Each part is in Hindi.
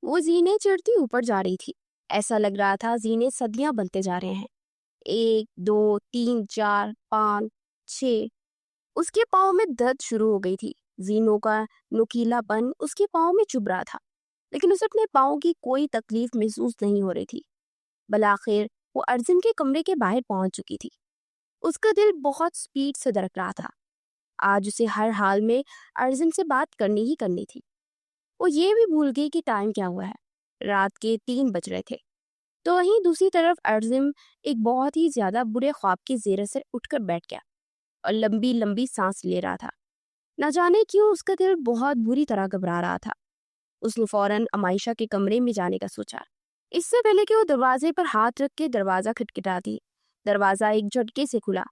वो जीने चढ़ती ऊपर जा रही थी। ऐसा लग रहा था जीने सदियां बनते जा रहे हैं। 1 2 3 4 5 6। उसके पाँव में दर्द शुरू हो गई थी। जीनों का नुकीलापन उसके पाँव में चुभ रहा था, लेकिन उसे अपने पाँव की कोई तकलीफ महसूस नहीं हो रही थी। बलाखिर वो अर्जुन के कमरे के बाहर पहुंच चुकी थी। उसका दिल बहुत स्पीड से धड़क रहा था। आज उसे हर हाल में अर्जुन से बात करनी ही करनी थी। वो ये भी भूल गई कि टाइम क्या हुआ है। रात के 3 बज रहे थे। तो वहीं दूसरी तरफ अर्जुन एक बहुत ही ज्यादा बुरे ख्वाब की जेर से उठकर बैठ गया और लंबी लंबी सांस ले रहा था। न जाने क्यों उसका दिल बहुत बुरी तरह घबरा रहा था। उसने फौरन अमाइशा के कमरे में जाने का सोचा। इससे पहले कि वो दरवाजे पर हाथ रख के दरवाजा खटखटा दी, दरवाजा एक झटके से खुला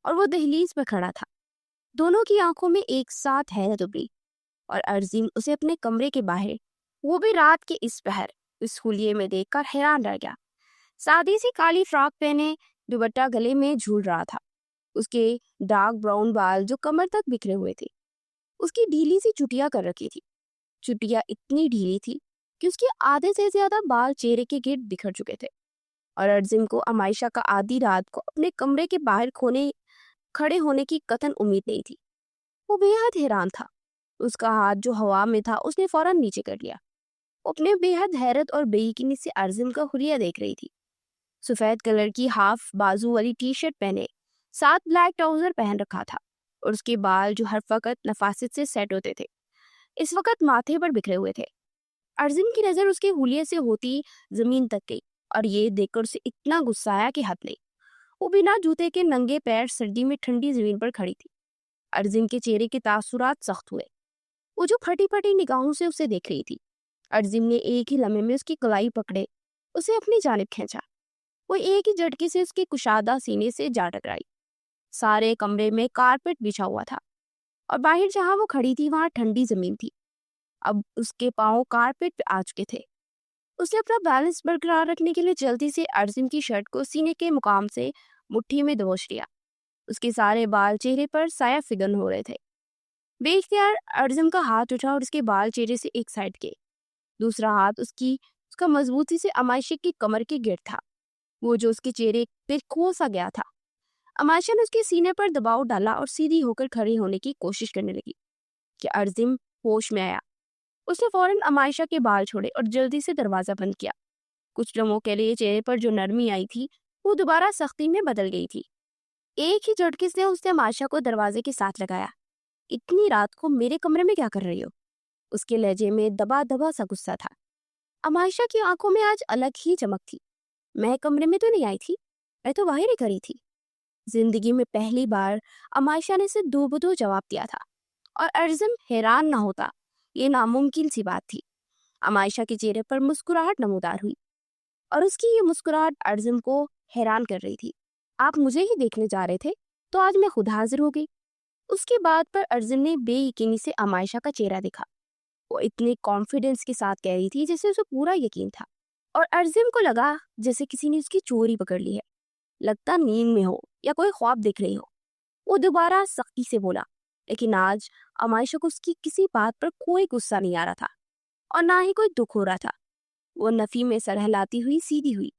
और वो दहलीज पर खड़ा था। दोनों की आंखों में एक साथ हैरत उभरी और अर्जुन उसे अपने कमरे के बाहर, वो भी रात के इस पहर, इस हुलिये में देखकर हैरान रह गया। सादी सी काली फ्रॉक पहने, दुपट्टा गले में झूल रहा था। उसके डार्क ब्राउन बाल जो कमर तक बिखरे हुए थे। उसकी ढीली सी चुटिया कर रखी थी। चुटिया इतनी ढीली थी कि उसके आधे से ज्यादा बाल चेहरे के गिर्द बिखर चुके थे। और अर्जुन को अमाइशा का आधी रात को अपने कमरे के बाहर खड़े होने की कतन उम्मीद नहीं थी। वो बेहद हैरान था। उसका हाथ जो हवा में था उसने फौरन नीचे कर लिया। वो अपने बेहद हैरत और बेयकीनी से अर्जुन का हुलिया देख रही थी। सफेद कलर की हाफ बाजू वाली टी शर्ट पहने, साथ ब्लैक ट्राउजर पहन रखा था और उसके बाल जो हर वक्त नफासत से सेट होते थे, इस वक्त माथे पर बिखरे हुए थे। अर्जुन की नजर उसके हुलिये से होती जमीन तक गई और ये देखकर उसे इतना गुस्सा आया कि हद नहीं। वो बिना जूते के नंगे पैर सर्दी में ठंडी जमीन पर खड़ी थी। अर्जुन के चेहरे के तासुरात सख्त हुए। वो जो फटी फटी निगाहों से उसे देख रही थी। अर्जुन ने एक ही लम्हे में उसकी कलाई पकड़े उसे अपनी जानिब खींचा। वो एक ही झटके से उसके कुशादा सीने से जा टकराई। सारे कमरे में कारपेट बिछा हुआ था और बाहर जहां वो खड़ी थी वहां ठंडी जमीन थी। अब उसके पांव कारपेट पे आ चुके थे। उसने अपना बैलेंस बरकरार रखने के लिए जल्दी से अर्जुन की शर्ट को सीने के मुकाम से मुट्ठी में दबोच लिया। उसके सारे बाल चेहरे पर साया फिगन हो रहे थे। बेख्तियार अर्जुन का हाथ उठा और उसके बाल चेहरे से एक साइड के। दूसरा हाथ उसका मजबूती से अमाइशा की कमर के गिर था, वो जो उसके चेहरे पे खो सा गया था। अमाइशा ने उसके सीने पर दबाव डाला और सीधी होकर खड़ी होने की कोशिश करने लगी कि अर्जुन होश में आया। उसने फौरन अमाइशा के बाल छोड़े और जल्दी से दरवाजा बंद किया। कुछ लम्हों के लिए चेहरे पर जो नरमी आई थी वो दोबारा सख्ती में बदल गई थी। एक ही झटके से उसने अमाइशा को दरवाजे के साथ लगाया। इतनी रात को मेरे कमरे में क्या कर रही हो? उसके लहजे में दबा दबा सा गुस्सा था। अमाइशा की आंखों में आज अलग ही चमक थी। मैं कमरे में तो नहीं आई थी, मैं तो बाहर ही खड़ी थी। जिंदगी में पहली बार अमाइशा ने इसे दो बदो जवाब दिया था और अर्जुन हैरान ना होता, ये नामुमकिन सी बात थी। अमाइशा के चेहरे पर मुस्कुराहट नमूदार हुई और उसकी ये मुस्कुराहट अर्जुन को हैरान कर रही थी। आप मुझे ही देखने जा रहे थे, तो आज मैं खुद हाजिर हो गई। उसके बाद पर अर्जुन ने बेयकीनी से अमाइशा का चेहरा देखा। वो इतने कॉन्फिडेंस के साथ कह रही थी जैसे उसे पूरा यकीन था। और अर्जुन को लगा जैसे किसी ने उसकी चोरी पकड़ ली है। लगता नींद में हो या कोई ख्वाब देख रही हो। वो दोबारा सख्ती से बोला, लेकिन आज अमाइशा को उसकी किसी बात पर कोई गुस्सा नहीं आ रहा था और ना ही कोई दुख हो रहा था। वो नफी में सर हिलाती हुई सीधी हुई।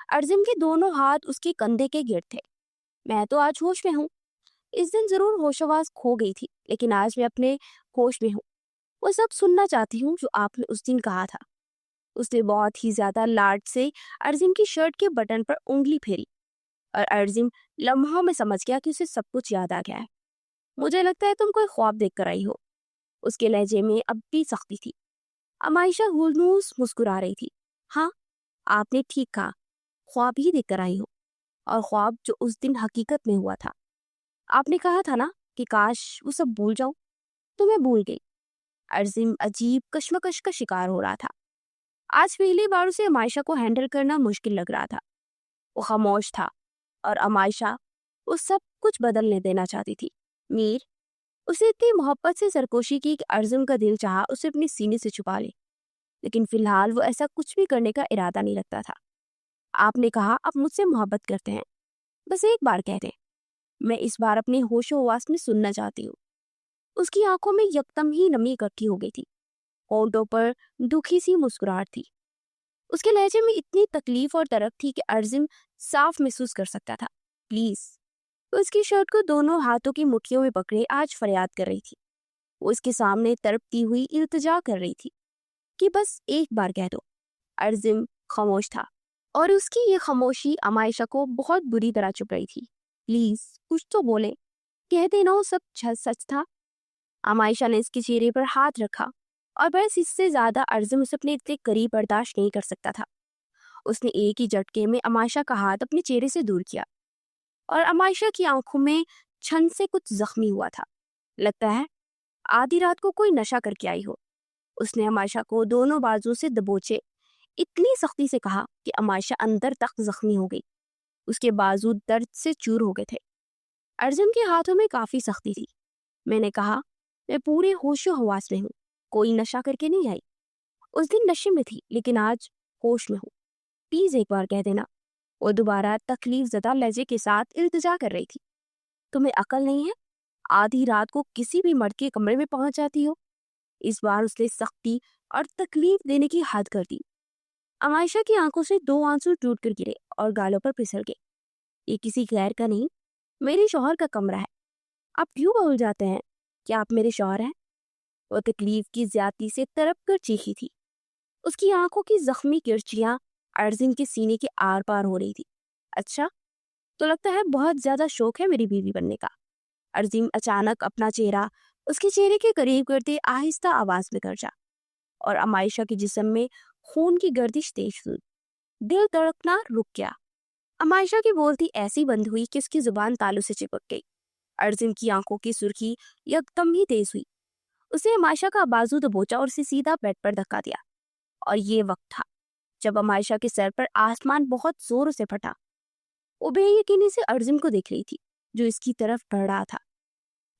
अर्जुन के दोनों हाथ उसके कंधे के गिर्द थे। मैं तो आज होश में हूँ। इस दिन जरूर होशोवास खो गई थी, लेकिन आज मैं अपने होश में हूँ। वो सब सुनना चाहती हूँ जो आपने उस दिन कहा था। उसने बहुत ही ज्यादा लाड से अर्जुन की शर्ट के बटन पर उंगली फेरी और अर्जुन लम्हों में समझ गया कि उसे सब कुछ याद आ गया है। मुझे लगता है तुम कोई ख्वाब देख कर आई हो। उसके लहजे में अब भी सख्ती थी। अमाइशा हुलूस मुस्कुरा रही थी। हाँ, आपने ठीक कहा, ख्वाब ही देख कर आई हो। और ख्वाब जो उस दिन हकीकत में हुआ था। आपने कहा था ना कि काश वो सब भूल जाऊं, तो मैं भूल गई। अर्जुन अजीब कश्मकश का शिकार हो रहा था। आज पहली बार उसे अमाइशा को हैंडल करना मुश्किल लग रहा था। वो खामोश था और अमाइशा वो सब कुछ बदलने देना चाहती थी। मीर उसे इतनी मोहब्बत से सरकोशी की कि अर्जुन का दिल चाहा उसे अपने सीने से छुपा ले, लेकिन फिलहाल वो ऐसा कुछ भी करने का इरादा नहीं रखता था। आपने कहा आप मुझसे मोहब्बत करते हैं, बस एक बार कह दें। मैं इस बार अपने होशो हवास में सुनना चाहती हूँ। उसकी आंखों में यकदम ही नमी इकट्ठी हो गई थी। होंठों पर दुखी सी मुस्कुराहट थी। उसके लहजे में इतनी तकलीफ और तड़प थी कि अर्जुन साफ महसूस कर सकता था। प्लीज। वो उसकी शर्ट को दोनों हाथों की मुट्ठियों में पकड़े आज फरियाद कर रही थी। वो उसके सामने तड़पती हुई इल्तिजा कर रही थी कि बस एक बार कह दो। अर्जुन खामोश था और उसकी ये खामोशी अमायशा को बहुत बुरी तरह चुप रही थी। प्लीज कुछ तो बोले, कह देना वो सब सच था। अमायशा ने इसके चेहरे पर हाथ रखा और बस इससे ज्यादा अर्जुन उसे अपने इतने करीब बर्दाश्त नहीं कर सकता था। उसने एक ही झटके में अमायशा का हाथ अपने चेहरे से दूर किया और अमायशा की आंखों में छन से कुछ जख्मी हुआ था। लगता है आधी रात को कोई नशा करके आई हो। उसने अमायशा को दोनों बाजू से दबोचे इतनी सख्ती से कहा कि अमायशा अंदर तक जख्मी हो गई। उसके बाजू दर्द से चूर हो गए थे। अर्जुन के हाथों में काफी सख्ती थी। मैंने कहा, मैं पूरे होशो हवास में हूँ, कोई नशा करके नहीं आई। उस दिन नशे में थी लेकिन आज होश में हूँ। प्लीज एक बार कह देना। वो दोबारा तकलीफ ज़दा लहजे के साथ इल्तिजा कर रही थी। तुम्हें अकल नहीं है? आधी रात को किसी भी मर्द के कमरे में पहुंच जाती हो। इस बार उसने सख्ती और तकलीफ देने की हद कर दी। अमायशा की आंखों से दो आंसू टूट कर गिरे और गालों पर फिसल गए। ये किसी गैर का नहीं, मेरे शौहर का कमरा है। आप क्यों भूल जाते हैं कि आप मेरे शौहर हैं? वो तकलीफ की ज्यादती से तड़प कर चीखी थी। उसकी आंखों की जख्मी किरचियां अर्जुन के सीने के आर पार हो रही थी। अच्छा, तो लगता है बहुत ज्यादा शौक है मेरी बीवी बनने का। अर्जुन अचानक अपना चेहरा उसके चेहरे के करीब करते आहिस्ता आवाज में गरजा और अमायशा के जिस्म में खून की गर्दिश तेज हुई। दिल धड़कना रुक गया। अमायशा की बोलती ऐसी बंद हुई कि उसकी जुबान तालू से चिपक गई। अर्जुन की आंखों की सुर्खी एकदम ही तेज हुई। उसे अमायशा का बाजू दबोचा और उसे सीधा बेड पर धक्का दिया। और ये वक्त था जब अमायशा के सर पर आसमान बहुत जोर से फटा। वो बेयकीनी से अर्जुन को देख रही थी जो इसकी तरफ बढ़ रहा था।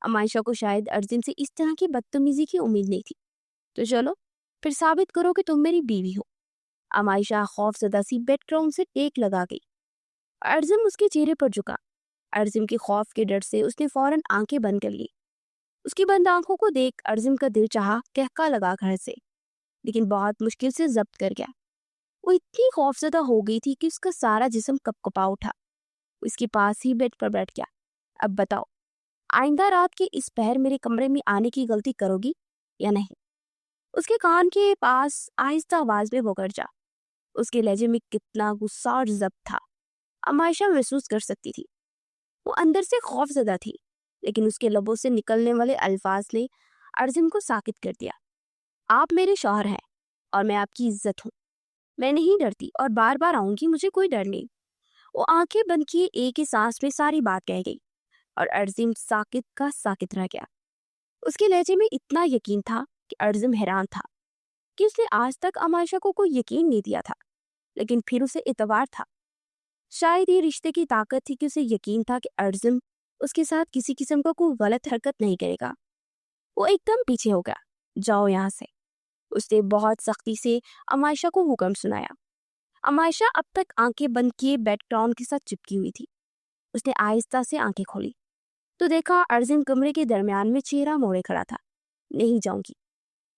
अमायशा को शायद अर्जुन से इस तरह की बदतमीजी की उम्मीद नहीं थी। तो चलो फिर साबित करो कि तुम मेरी बीवी हो। अमायशा खौफजदा सी बेडग्राउंड से टेक लगा गई। अर्जुन उसके चेहरे पर झुका। अर्जुन के खौफ के डर से उसने फौरन आंखें बंद कर ली। उसकी बंद आंखों को देख अर्जुन का दिल चाहा कहका लगा घर से, लेकिन बहुत मुश्किल से जब्त कर गया। वो इतनी खौफजदा हो गई थी कि उसका सारा जिस्म कपकपा उठा। उसके पास ही बेड पर बैठ गया। अब बताओ, आइंदा रात के इस पहर मेरे कमरे में आने की गलती करोगी या नहीं? उसके कान के पास आहिस्ता आवाज में वो गरजा। उसके लहजे में कितना गुस्सा और जब्त था अमायशा महसूस कर सकती थी। वो अंदर से खौफजदा थी, लेकिन उसके लबों से निकलने वाले अल्फाज ने अर्जुन को साकित कर दिया। आप मेरे शौहर हैं और मैं आपकी इज्जत हूँ। मैं नहीं डरती और बार बार आऊंगी, मुझे कोई डर नहीं। वो आंखें बंद किए एक ही सांस में सारी बात कह गई और अर्जुन साकित का साकित रह गया। उसके लहजे में इतना यकीन था कि अर्जुन हैरान था कि उसने आज तक अमायशा को कोई यकीन नहीं दिया था, लेकिन फिर उसे इतबार था। शायद ये रिश्ते की ताकत थी कि उसे यकीन था कि अर्जुन उसके साथ किसी किस्म का कोई गलत हरकत नहीं करेगा। वो एकदम पीछे हो गया। जाओ यहाँ से। उसने बहुत सख्ती से अमायशा को हुक्म सुनाया। अमायशा अब तक आंखें बंद किए बैकग्राउंड के साथ चिपकी हुई थी। उसने आहिस्ता से आंखें खोली तो देखा अर्जुन कमरे के दरमियान में चेहरा मोड़े खड़ा था। नहीं जाऊंगी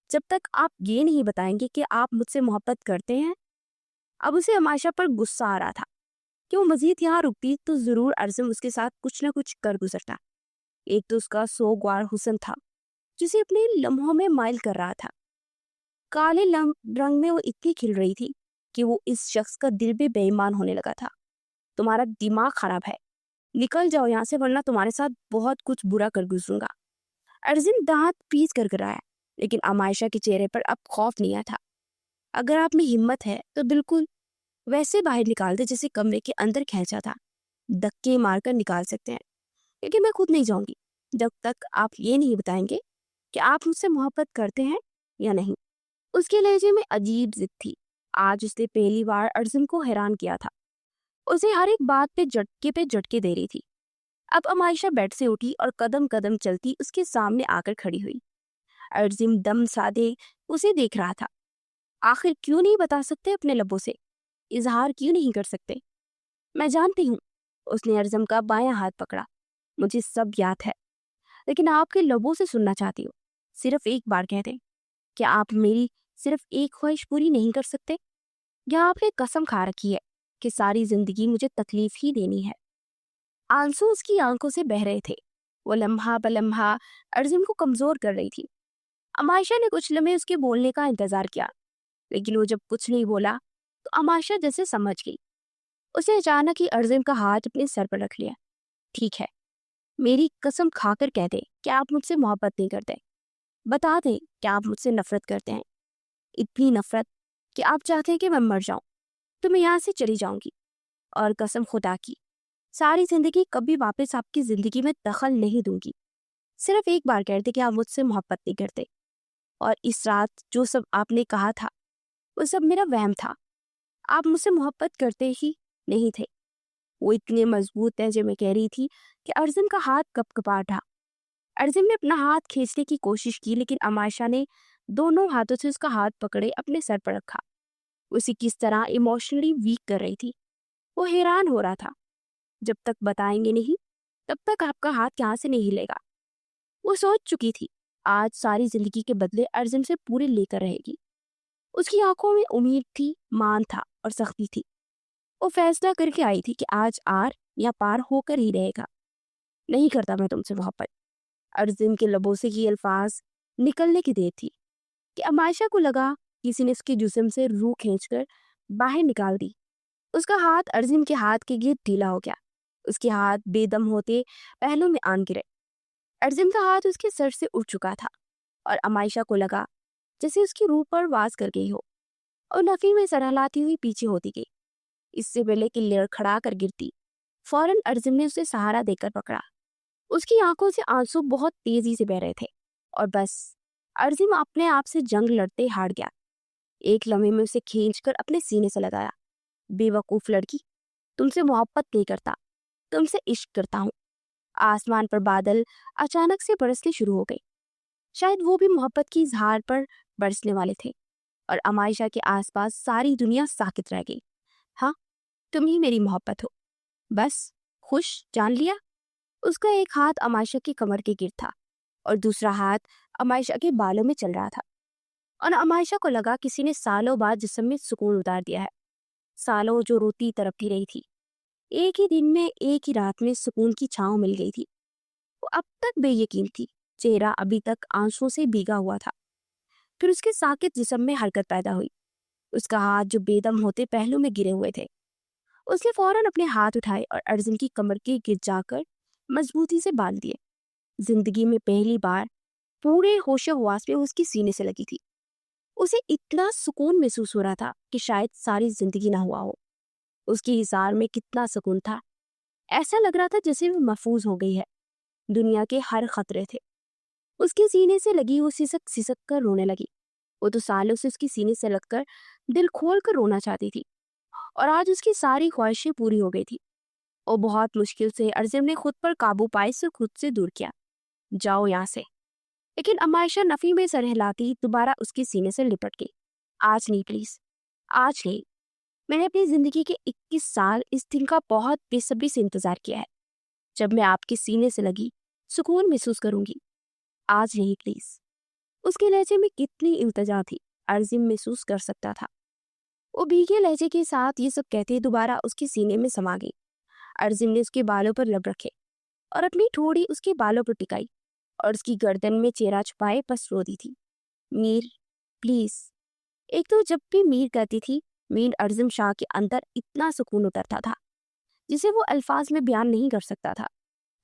जब तक आप ये नहीं बताएंगे कि आप मुझसे मोहब्बत करते हैं। अब उसे अमायशा पर गुस्सा आ रहा था कि वो मजीद यहाँ रुकती तो जरूर अर्जुन उसके साथ कुछ न कुछ कर गुजरता। एक तो उसका सोगवार हुस्न था जिसे अपने लम्हों में माइल कर रहा था। काले रंग में वो इतनी खिल रही थी कि वो इस शख्स का दिल भी बेईमान होने लगा था। तुम्हारा दिमाग खराब है, निकल जाओ यहाँ से वरना तुम्हारे साथ बहुत कुछ बुरा कर गुजरूंगा। अर्जुन दांत पीस कर गिराया, लेकिन अमायशा के चेहरे पर अब खौफ नहीं आया था। अगर आप में हिम्मत है तो बिल्कुल वैसे बाहर निकाल दे जैसे कमरे के अंदर खींचा था। धक्के मारकर निकाल सकते हैं, लेकिन मैं खुद नहीं जाऊंगी जब तक आप ये नहीं बताएंगे कि आप मुझसे मोहब्बत करते हैं या नहीं। उसके लहजे में अजीब जिद थी। आज उसने पहली बार अर्जुन को हैरान किया था। उसे हर एक बात पे झटके दे रही थी। अब अमायशा बेड से उठी और कदम कदम चलती उसके सामने आकर खड़ी हुई। अर्जुन दम साधे उसे देख रहा था। आखिर क्यों नहीं बता सकते अपने लबों से? इजहार क्यों नहीं कर सकते? मैं जानती हूँ। उसने अर्जुन का बायां हाथ पकड़ा। मुझे सब याद है, लेकिन आपके लबों से सुनना चाहती हूँ। सिर्फ एक बार कह दें। क्या आप मेरी सिर्फ एक ख्वाहिश पूरी नहीं कर सकते? या आपने कसम खा रखी है कि सारी जिंदगी मुझे तकलीफ ही देनी है? आंसू उसकी आंखों से बह रहे थे। वो लम्हा बलम्हा अर्जुन को कमजोर कर रही थी। अमायशा ने कुछ लम्हे उसके बोलने का इंतजार किया, लेकिन वो जब कुछ नहीं बोला तो अमायशा जैसे समझ गई। उसे अचानक ही अर्जुन का हाथ अपने सर पर रख लिया। ठीक है, मेरी कसम खाकर कह दे कि आप मुझसे मोहब्बत नहीं करते। बता दें कि आप मुझसे नफरत करते हैं। इतनी नफरत कि आप चाहते हैं कि मैं मर जाऊं, तो मैं यहाँ से चली जाऊंगी। और कसम खुदा की, सारी जिंदगी कभी वापस आपकी जिंदगी में दखल नहीं दूंगी। सिर्फ एक बार कह दे कि आप मुझसे मोहब्बत नहीं करते। और इस रात जो सब आपने कहा था वो सब मेरा वहम था। आप मुझसे मोहब्बत करते ही नहीं थे। वो इतने मजबूत है जो मैं कह रही थी कि अर्जुन का हाथ कपकपा उठा। अर्जुन ने अपना हाथ खींचने की कोशिश की, लेकिन अमायशा ने दोनों हाथों से उसका हाथ पकड़े अपने सर पर रखा। उसे किस तरह इमोशनली वीक कर रही थी। वो हैरान हो रहा था। जब तक बताएंगे नहीं तब तक आपका हाथ यहाँ से नहीं हिलेगा। वो सोच चुकी थी आज सारी जिंदगी के बदले अर्जुन से पूरे लेकर रहेगी। उसकी आंखों में उम्मीद थी, मान था और सख्ती थी। वो फैसला करके आई थी कि आज आर या पार होकर ही रहेगा। नहीं करता मैं तुमसे मोहब्बत। अर्जुन के लबों से ये अल्फाज निकलने की देर थी कि अमायशा को लगा किसी ने उसके जिस्म से रूह खींचकर बाहर निकाल दी। उसका हाथ अर्जुन के हाथ के गिर ढीला हो गया। उसके हाथ बेदम होते पहलू में आन गिरे। अर्जुन का हाथ उसके सर से उठ चुका था और अमायशा को लगा जैसे उसकी रूह पर वास कर गई हो और नफी में सर हिलाती हुई पीछे होती गई। इससे पहले कि लड़खड़ा कर गिरती, फौरन अर्जुन ने उसे सहारा देकर पकड़ा। उसकी आंखों से आंसू बहुत तेजी से बह रहे थे और बस अर्जुन अपने आप से जंग लड़ते हार गया। एक लम्हे में उसे खींचकर अपने सीने से लगाया। बेवकूफ लड़की, तुमसे मोहब्बत नहीं करता, तुमसे इश्क करता हूँ। आसमान पर बादल अचानक से बरसने शुरू हो गए। शायद वो भी मोहब्बत की इजहार पर बरसने वाले थे और अमायशा के आसपास सारी दुनिया साकित रह गई। हाँ, तुम ही मेरी मोहब्बत हो, बस खुश जान लिया। उसका एक हाथ अमायशा की कमर के गिर था और दूसरा हाथ अमायशा के बालों में चल रहा था। और अमायशा को लगा किसी ने सालों बाद जिस्म में सुकून उतार दिया है। सालों जो रोती तड़पती रही थी, एक ही दिन में एक ही रात में सुकून की छांव मिल गई थी। वो अब तक बेयकीन थी। चेहरा अभी तक आंसुओं से भीगा हुआ था। फिर उसके साकित जिस्म में हरकत पैदा हुई। उसका हाथ जो बेदम होते पहलू में गिरे हुए थे, उसने फौरन अपने हाथ उठाए और अर्जुन की कमर के गिर जाकर मजबूती से बांध दिए। जिंदगी में पहली बार पूरे होशो हवास में उसकी सीने से लगी थी। उसे इतना सुकून महसूस हो रहा था कि शायद सारी जिंदगी ना हुआ हो। उसकी हिसार में कितना सुकून था। ऐसा लग रहा था जैसे वो महफूज हो गई है। दुनिया के हर खतरे थे उसके सीने से लगी। वो सिसक सिसक कर रोने लगी। वो तो सालों से उसकी सीने से लगकर दिल खोल कर रोना चाहती थी और आज उसकी सारी ख्वाहिशें पूरी हो गई थी। और बहुत मुश्किल से अर्जुन ने खुद पर काबू पाए से खुद से दूर किया। जाओ यहाँ से। लेकिन अमायशा नफी में सर हिलाती दोबारा उसके सीने से लिपट गई। आज नहीं प्लीज, आज नहीं। मैंने अपनी जिंदगी के 21 साल इस दिन का बहुत बेसब्री से इंतजार किया है, जब मैं आपके सीने से लगी सुकून महसूस करूंगी। आज नहीं प्लीज। उसके लहजे में कितनी इल्तिजा थी, अर्जुन महसूस कर सकता था। वो भीगे लहजे के साथ ये सब कहते दोबारा उसके सीने में समा गई। अर्जुन ने उसके बालों पर लब रखे और अपनी ठोड़ी उसके बालों पर टिकाई और उसकी गर्दन में चेहरा छुपाए बस रो दी थी। मीर, प्लीज। एक तो जब भी मीर कहती थी, मीर अर्जुन शाह के अंदर इतना सुकून उतरता था जिसे वो अल्फाज में बयान नहीं कर सकता था।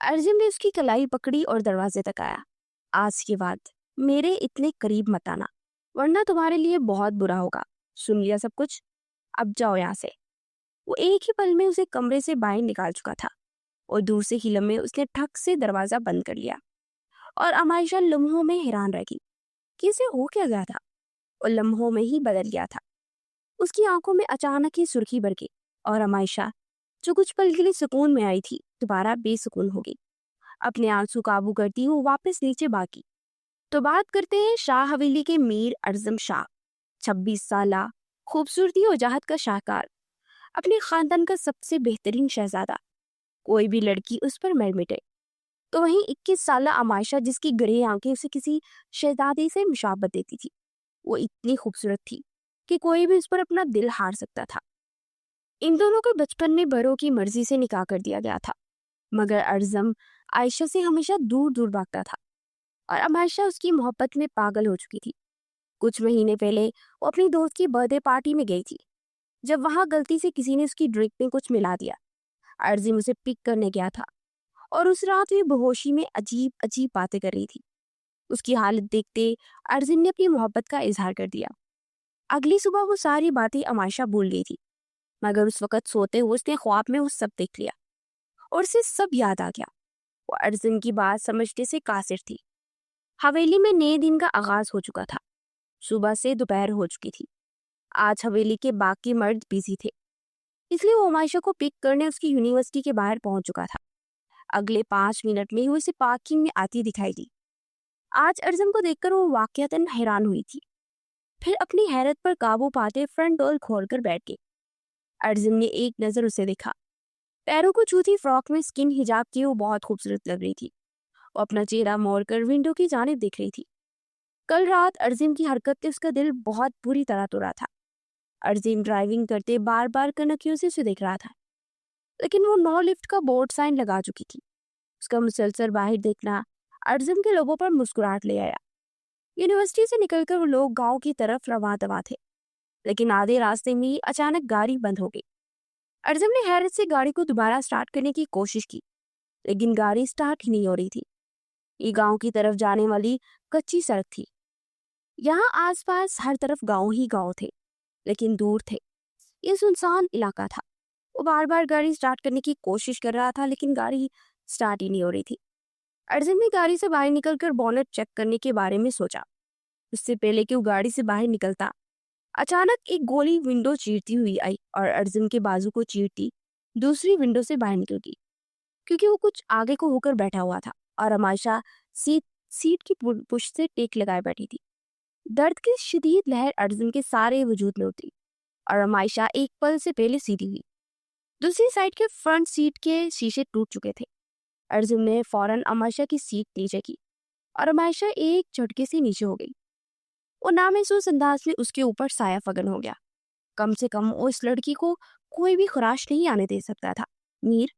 अर्जुन ने उसकी कलाई पकड़ी और दरवाजे तक आया। आज के बाद मेरे इतने करीब मत आना, वरना तुम्हारे लिए बहुत बुरा होगा। सुन लिया सब कुछ, अब जाओ यहाँ से। वो एक ही पल में उसे कमरे से बाहर निकाल चुका था और दूर से ही लम्हे उसने ठक से दरवाजा बंद कर लिया। और अमायशा लम्हों में हैरान रह गई कि इसे हो क्या गया था और लम्हों में ही बदल गया था। उसकी आंखों में अचानक ही सुर्खी भर गई और अमायशा जो कुछ पल के लिए सुकून में आई थी दोबारा बेसुकून हो गई। अपने आंसू काबू करती वो वापस नीचे भागी। तो बात करते हैं शाह हवेली के मीर अर्जुन शाह। 26 साला, खूबसूरती और जहत का शाहकार, अपने खानदान का सबसे बेहतरीन शहजादा। कोई भी लड़की उस पर मर मिटे। तो वहीं 21 साला अमायशा, जिसकी ग्रे आंखें उसे किसी शहजादे से मुशाबत देती थी। वो इतनी खूबसूरत थी कि कोई भी उस पर अपना दिल हार सकता था। इन दोनों को बचपन में बड़ों की मर्जी से निकाह कर दिया गया था, मगर अर्जम आयशा से हमेशा दूर दूर भागता था और अब आयशा उसकी मोहब्बत में पागल हो चुकी थी। कुछ महीने पहले वो अपनी दोस्त की बर्थडे पार्टी में गई थी, जब वहां गलती से किसी ने उसकी ड्रिंक में कुछ मिला दिया। अर्जिम उसे पिक करने गया था और उस रात भी बेहोशी में अजीब अजीब बातें कर रही थी। उसकी हालत देखते अर्जिम ने अपनी मोहब्बत का इजहार कर दिया। अगली सुबह वो सारी बातें अमायशा भूल गई थी, मगर उस वक्त सोते हुए उसने ख्वाब में वो सब देख लिया और उसे सब याद आ गया। वो अर्जिम की बात समझने से कासिर थी। हवेली में नए दिन का आगाज हो चुका था। सुबह से दोपहर हो चुकी थी। आज हवेली के बाकी मर्द बिजी थे, इसलिए वो अमायशा को पिक करने उसकी यूनिवर्सिटी के बाहर पहुंच चुका था। अगले 5 मिनट में वो इसे पार्किंग में आती दिखाई दी। आज अर्जम को देखकर वो वाकयातन हैरान हुई थी। फिर अपनी हैरत पर काबू पाते फ्रंट डोर खोलकर बैठ गई। अर्जम ने एक नजर उसे देखा। पैरों को छूती फ्रॉक में स्किन हिजाब की वो बहुत खूबसूरत लग रही थी। वो अपना चेहरा मोड़कर विंडो की जानिब देख रही थी। कल रात अर्जिम की हरकत ने उसका दिल बहुत बुरी तरह तोड़ा था। अर्जिम ड्राइविंग करते बार बार कनखियों से उसे देख रहा था, लेकिन वो नो लिफ्ट का बोर्ड साइन लगा चुकी थी। उसका मुसलसल बाहर देखना अर्जिम के लोगों पर मुस्कुराहट ले आया। यूनिवर्सिटी से निकलकर वो लोग गांव की तरफ रवा दवा थे, लेकिन आधे रास्ते में ही अचानक गाड़ी बंद हो गई। अर्जिम ने हैरत से गाड़ी को दोबारा स्टार्ट करने की कोशिश की, लेकिन गाड़ी स्टार्ट ही नहीं हो रही थी। ये गांव की तरफ जाने वाली कच्ची सड़क थी। यहाँ आसपास हर तरफ गांव ही गांव थे, लेकिन दूर थे। ये सुनसान इलाका था। वो बार बार गाड़ी स्टार्ट करने की कोशिश कर रहा था, लेकिन गाड़ी स्टार्ट ही नहीं हो रही थी। अर्जुन ने गाड़ी से बाहर निकलकर बॉनेट चेक करने के बारे में सोचा। उससे पहले कि वो गाड़ी से बाहर निकलता, अचानक एक गोली विंडो चीरती हुई आई और अर्जुन के बाजू को चीरती दूसरी विंडो से बाहर निकल गई, क्योंकि वो कुछ आगे को होकर बैठा हुआ था और अमायशा सीट सीट की पुश से टेक लगाए बैठी थी। दर्द की शदीद लहर अर्जुन के सारे वजूद में उतरी और अमायशा एक पल से पहले सीधी हुई। दूसरी साइड के फ्रंट सीट के शीशे टूट चुके थे। अर्जुन ने फौरन अमायशा की सीट नीचे की और अमायशा एक झटके से नीचे हो गई। वो नामहसूस अंदाज में उसके ऊपर साया फगन हो गया। कम से कम वो इस लड़की को कोई भी खराश नहीं आने दे सकता था। मीर,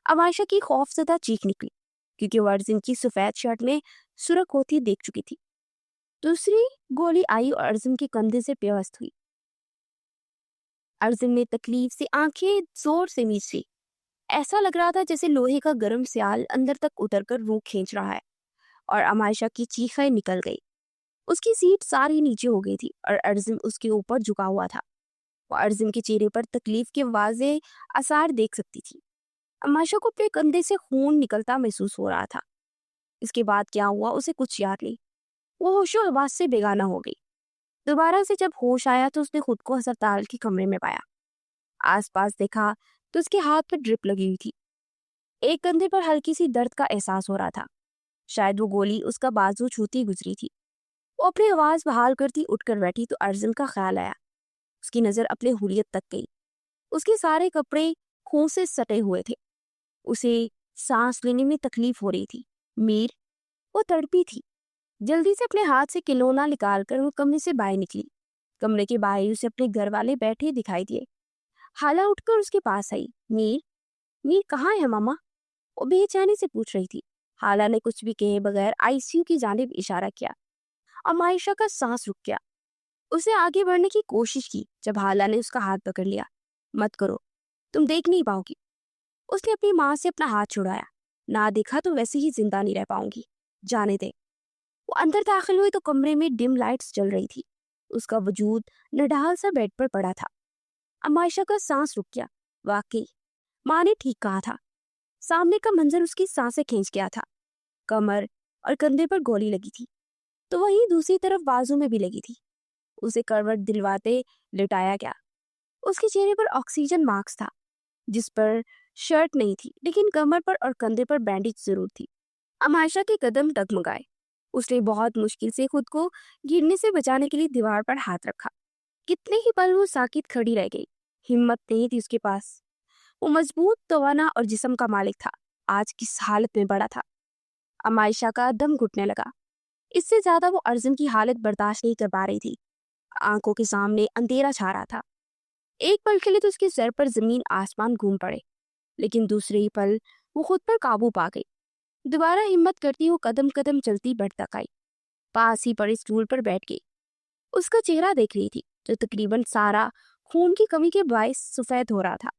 अमायशा की खौफजदा चीख निकली, क्योंकि वो अर्जुन की सफेद शर्ट में सुर्ख होती देख चुकी थी। दूसरी गोली आई और अर्जुन के कंधे से पेवस्त हुई। अर्जुन ने तकलीफ से आंखें जोर से मीची। ऐसा लग रहा था जैसे लोहे का गर्म स्याल अंदर तक उतरकर रूह खींच रहा है। और अमायशा की चीखें निकल गई। उसकी सीट सारी नीचे हो गई थी और अर्जुन उसके ऊपर झुका हुआ था। वो अर्जुन के चेहरे पर तकलीफ के वाजे आसार देख सकती थी। अमायशा को अपने कंधे से खून निकलता महसूस हो रहा था। इसके बाद क्या हुआ उसे कुछ याद नहीं। वो होशो हवास से बेगाना हो गई। दोबारा से जब होश आया तो उसने खुद को अस्पताल के कमरे में पाया। आसपास देखा तो उसके हाथ पर ड्रिप लगी हुई थी। एक कंधे पर हल्की सी दर्द का एहसास हो रहा था। शायद वो गोली उसका बाजू छूती गुजरी थी। वो अपनी आवाज बहाल करती उठकर बैठी तो अर्जुन का ख्याल आया। उसकी नजर अपने हुलियत तक गई। उसके सारे कपड़े खून से सटे हुए थे। उसे सांस लेने में तकलीफ हो रही थी। मीर, वो तड़पी थी। जल्दी से अपने हाथ से किलोना निकालकर वो कमरे से बाहर निकली। कमरे के बाहर उसे अपने घर वाले बैठे दिखाई दिए। हाला उठकर उसके पास आई। मीर, मीर कहाँ है मामा? वो बेचैनी से पूछ रही थी। हाला ने कुछ भी कहे बगैर आईसीयू की जानिब इशारा किया। अमायशा का सांस रुक गया। उसे आगे बढ़ने की कोशिश की जब हाला ने उसका हाथ पकड़ लिया। मत करो, तुम देख नहीं पाओगी। उसने अपनी माँ से अपना हाथ छुड़ाया। ना देखा तो वैसे ही जिंदा नहीं रह पाऊंगी, जाने दे। वो अंदर दाखिल हुई तो कमरे में डिम लाइट्स जल रही थी। उसका वजूद नडाल सा बेड पर पड़ा था। अमायशा का सांस रुक गया। वाकई माँ ने ठीक कहा था। सामने का मंजर उसकी सांसें खींच गया था। कमर और कंधे पर गोली लगी थी, तो वहीं दूसरी तरफ बाजू में भी लगी थी। उसे करवट दिलवाते लिटाया गया। उसके चेहरे पर ऑक्सीजन मास्क था, जिस पर शर्ट नहीं थी, लेकिन कमर पर और कंधे पर बैंडेज जरूर थी। अमायशा के कदम डगमगाए। उसने बहुत मुश्किल से खुद को गिरने से बचाने के लिए दीवार पर हाथ रखा। कितने ही पल वो साकित खड़ी रह गई। हिम्मत नहीं थी उसके पास। वो मजबूत, तवाना और जिस्म का मालिक था। आज किस हालत में बड़ा था। अमायशा का दम घुटने लगा। इससे ज्यादा वो अर्जुन की हालत बर्दाश्त नहीं कर पा रही थी। आंखों के सामने अंधेरा छा रहा था। एक पल के लिए तो उसके सर पर जमीन आसमान घूम पड़े, लेकिन दूसरे ही पल वो खुद पर काबू पा गई। दोबारा हिम्मत करती वो कदम कदम चलती बेड तक आई, पास ही पड़े स्टूल पर बैठ गई। उसका चेहरा देख रही थी जो तकरीबन सारा खून की कमी के बायस सफेद हो रहा था।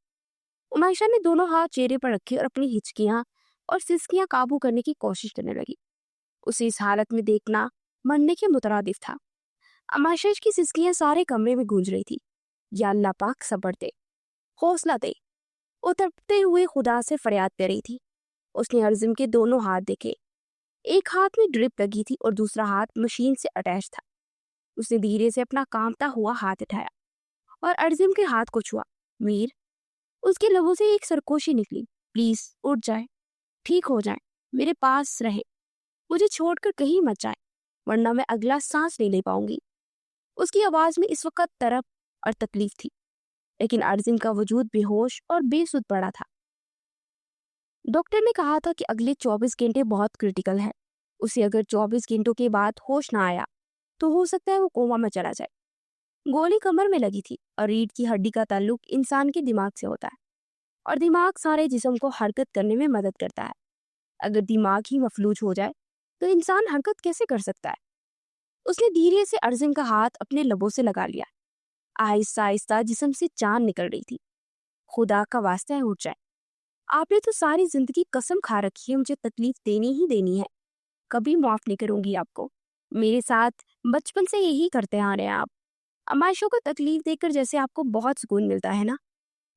उमाइशा ने दोनों हाथ चेहरे पर रखे और अपनी हिचकियां और सिसकियां काबू करने की कोशिश करने लगी। उसे इस हालत में देखना मरने के मुतरादिफ था। उमाइशा की सिसकियां सारे कमरे में गूंज रही थी। या अल्लाह पाक सब्र दे, हौसला दे, वो तड़पते हुए खुदा से फरियाद कर रही थी। उसने अर्जुन के दोनों हाथ देखे। एक हाथ में ड्रिप लगी थी और दूसरा हाथ मशीन से अटैच था। उसने धीरे से अपना कांपता हुआ हाथ उठाया और अर्जुन के हाथ को छुआ। मीर, उसके लबों से एक सरकोशी निकली। प्लीज उठ जाए, ठीक हो जाए, मेरे पास रहे, मुझे छोड़कर कहीं मत जाए, वरना मैं अगला सांस नहीं ले पाऊंगी। उसकी आवाज में इस वक्त तरफ और तकलीफ थी, लेकिन अर्जुन का वजूद बेहोश और बेसुध पड़ा था। डॉक्टर ने कहा था कि अगले 24 घंटे बहुत क्रिटिकल है। उसे अगर 24 घंटों के बाद होश ना आया तो हो सकता है वो कोमा में चला जाए। गोली कमर में लगी थी और रीढ़ की हड्डी का ताल्लुक इंसान के दिमाग से होता है और दिमाग सारे जिस्म को हरकत करने में मदद करता है। अगर दिमाग ही मफलूज हो जाए तो इंसान हरकत कैसे कर सकता है? उसने धीरे से अर्जुन का हाथ अपने लबों से लगा लिया। आहिस्ता आहिस्ता जिस्म से जान निकल रही थी। खुदा का वास्ता है उठ जाए। आपने तो सारी जिंदगी कसम खा रखी है मुझे तकलीफ देनी ही देनी है, कभी माफ नहीं करूंगी आपको। मेरे साथ बचपन से यही करते आ रहे हैं आप। अमायशों को तकलीफ देकर जैसे आपको बहुत सुकून मिलता है ना।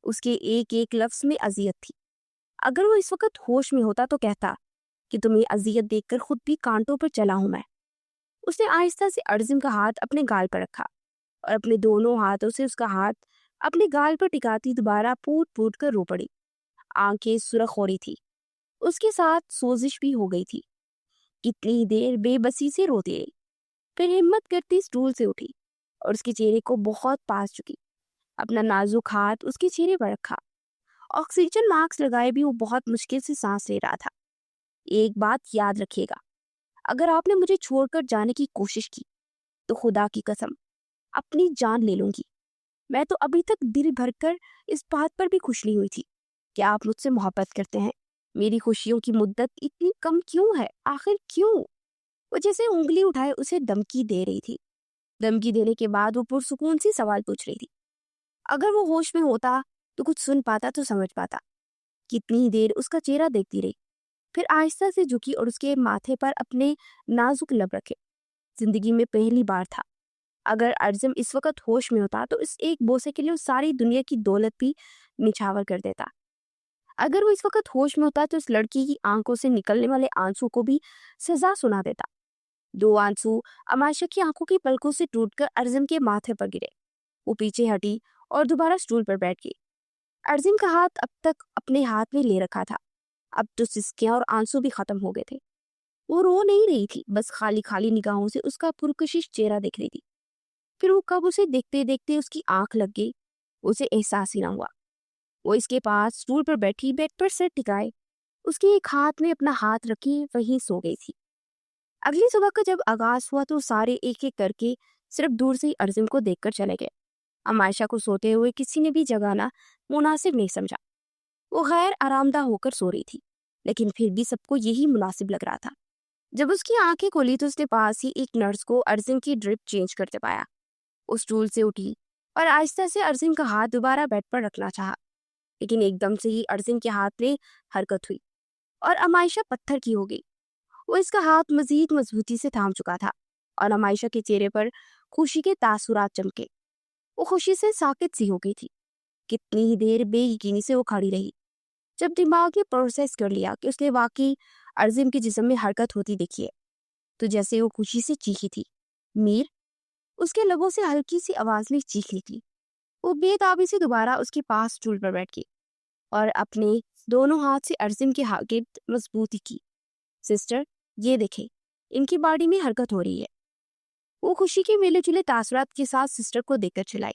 उसके एक एक लफ्ज में अजियत थी। अगर वो इस वक्त होश में होता तो कहता कि तुम्हें अजियत देखकर खुद भी कांटों पर चला हूं मैं। उसने आहिस्ता से अर्जुन का हाथ अपने गाल पर रखा और अपने दोनों हाथों से उसका हाथ अपने गाल पर टिकाती दोबारा फूट फूट कर रो पड़ी। आंखें सुरख हो रही थी, उसके साथ सोजिश भी हो गई थी। कितनी देर बेबसी से रोती रही, फिर हिम्मत करती स्टूल से उठी और उसके चेहरे को बहुत पास चुकी। अपना नाजुक हाथ उसके चेहरे पर रखा। ऑक्सीजन मास्क लगाए भी वो बहुत मुश्किल से सांस ले रहा था। एक बात याद रखिएगा, अगर आपने मुझे छोड़कर जाने की कोशिश की तो खुदा की कसम अपनी जान ले लूंगी। मैं तो अभी तक दिल भरकर इस बात पर भी खुश नहीं हुई थी कि आप मुझसे मोहब्बत करते हैं। मेरी खुशियों की मुद्दत इतनी कम क्यों है? आखिर क्यों? वो जैसे उंगली उठाए उसे धमकी दे रही थी। धमकी देने के बाद वो पुरसुकून सी सवाल पूछ रही थी। अगर वो होश में होता तो कुछ सुन पाता तो समझ पाता। कितनी देर उसका चेहरा देखती रही, फिर आहिस्ता से झुकी और उसके माथे पर अपने नाजुक लब रखे। जिंदगी में पहली बार था। अगर अर्जुन इस वक्त होश में होता तो इस एक बोसे के लिए वो सारी दुनिया की दौलत भी निछावर कर देता। अगर वो इस वक्त होश में होता तो इस लड़की की आंखों से निकलने वाले आंसू को भी सजा सुना देता। दो आंसू अमाशा की आंखों की पलकों से टूटकर अर्जुन के माथे पर गिरे। वो पीछे हटी और दोबारा स्टूल पर बैठ गई। अर्जुन का हाथ अब तक अपने हाथ में ले रखा था। अब तो सिसकियां और आंसू भी खत्म हो गए थे। वो रो नहीं रही थी, बस खाली खाली निगाहों से उसका पुरकशिश चेहरा देख रही थी। फिर वो कब उसे देखते देखते उसकी आंख लग गई, उसे एहसास ही ना हुआ। वो इसके पास स्टूल पर बैठी बेड पर सिर टिकाए उसके एक हाथ में अपना हाथ रखे वहीं सो गई थी। अगली सुबह का जब आगाज हुआ तो सारे एक एक करके सिर्फ दूर से ही अर्जुन को देखकर चले गए। अमायशा को सोते हुए किसी ने भी जगाना मुनासिब नहीं समझा। वो गैर आरामदा होकर सो रही थी, लेकिन फिर भी सबको यही मुनासिब लग रहा था। जब उसकी आंखें खुली तो उसने पास ही एक नर्स को अर्जुन की ड्रिप चेंज करते पाया। वो स्टूल से उठी और आहिस्ता से अर्जुन का हाथ दोबारा बेड पर रखना चाहा, लेकिन एकदम से ही अर्जुन के हाथ में हरकत हुई और अमायशा पत्थर की हो गई। वो इसका हाथ मजीद मजबूती से थाम चुका था और अमायशा के चेहरे पर खुशी के तासुरात चमके। वो खुशी से साकित सी हो गई थी। कितनी ही देर बेयकीनी से वो खड़ी रही। जब दिमाग ने प्रोसेस कर लिया कि उसने वाकई अर्जुन के जिस्म में हरकत होती देखी है, तो जैसे वो खुशी से चीखी थी। मीर, उसके लबों से हल्की सी आवाज में चीख निकली। वो बेताबी से दोबारा उसके पास स्टूल पर बैठ गई और अपने दोनों हाथ से अर्जुन के गिर्द मजबूती की। सिस्टर, ये देखे, इनकी बॉडी में हरकत हो रही है। वो खुशी के मिले जुले तासुरात के साथ सिस्टर को देखकर चिल्लाई।